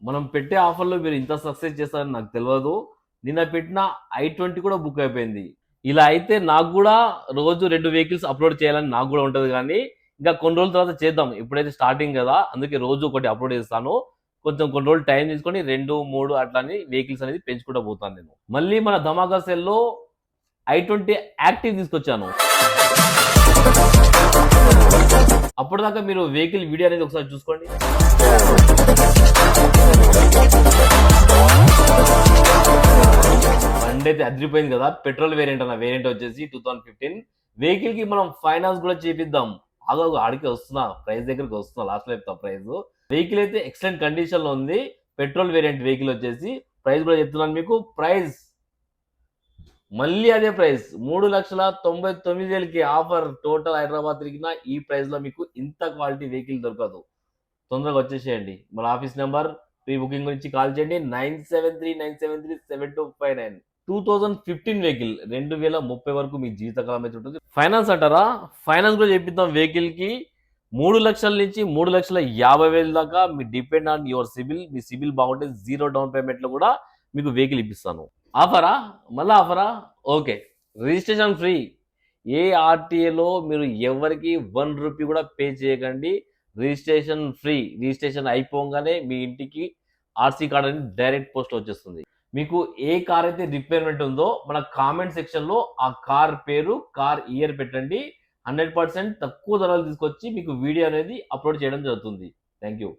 మనం పెట్టే ఆఫర్‌లో మీరు ఇంత సక్సెస్ చేస్తారని నాకు తెలవదు. నిన్న పెట్టిన ఐ20 కూడా బుక్ అయిపోయింది. ఇలా అయితే నాకు గూడా రోజు 2 వెహికల్స్ అప్‌లోడ్ చేయాలని నాకు గూడా ఉంటది గానీ, ఇంకా కొన్ని రోజుల తర్వాత చేద్దాం. ఇప్పుడైతే స్టార్టింగ్ గదా! అందుకే రోజు ఒకటి అప్‌లోడ్ చేస్తాను. కొంచెం కొన్ని రోజులు టైం తీసుకొని 2, 3 అట్లా అని వెహికల్స్ అనేది పెంచుకుంటూ పోతాను నేను. మళ్ళీ మన ధమాకా సేల్‌లో ఐ20 యాక్టివ్ తీసుకొచ్చాను. అప్పటిదాకా మీరు వెహికల్ వీడియో అనేది ఒకసారి చూసుకోండి. బండి అయితే అదిరిపోయింది కదా! పెట్రోల్ వేరియంట్ అన్న. వేరియంట్ వచ్చేసి 2015 వెహికల్‌కి మనం ఫైనాన్స్ కూడా చేపిద్దాం. ఆగు ఆడికే వస్తున్నా. ప్రైస్ దగ్గరికి వస్తున్నా. లాస్ట్‌లో చెప్తా ప్రైసు. వెహికల్ అయితే ఎక్సలెంట్ కండిషన్‌లో ఉంది. పెట్రోల్ వేరియంట్ వెహికల్ వచ్చేసి ప్రైస్ కూడా చెప్తున్నాను మీకు. ప్రైస్ మళ్ళీ అదే ప్రైస్ 3,99,000కి ఆఫర్. టోటల్ హైదరాబాద్ తిరిగినా ఈ ప్రైస్‌లో మీకు ఇంత క్వాలిటీ వెహికల్ దొరకదు. తొందరగా వచ్చేసేయండి. మన ఆఫీస్ నంబర్ ప్రీ బుకింగ్ గురించి కాల్ చేయండి. 9739737259. 2015 వెహికల్ 2030 వరకు మీ జీవితకాలం అయితే ఉంటుంది. ఫైనాన్స్ అంటారా? ఫైనాన్స్ కూడా చేపిద్దాం వెహికల్‌కి. 3,00,000 నుంచి 3,50,000 దాకా మీ డిపెండ్ ఆన్ యువర్ సిబిల్. మీ సిబిల్ బాగుంటే జీరో డౌన్ పేమెంట్‌లో కూడా మీకు వెహికల్ ఇప్పిస్తాను. ఆఫరా? మళ్ళా ఆఫరా? ఓకే. Registration free. ఏ ఆర్‌టీఏలో మీరు ఎవరికీ రూ. 1 కూడా పే చేయకండి. Registration free. రిజిస్ట్రేషన్ అయిపోగానే మీ ఇంటికి ఆర్‌సీ కార్డ్ అనేది డైరెక్ట్ పోస్ట్‌లో వచ్చేస్తుంది. మీకు ఏ కార్ అయితే రిక్వైర్మెంట్ ఉందో మన కామెంట్ సెక్షన్‌లో ఆ కార్ పేరు, కార్ ఇయర్ పెట్టండి. 100% తక్కువ ధరలు తీసుకొచ్చి మీకు వీడియో అనేది అప్‌లోడ్ చేయడం జరుగుతుంది. Thank you.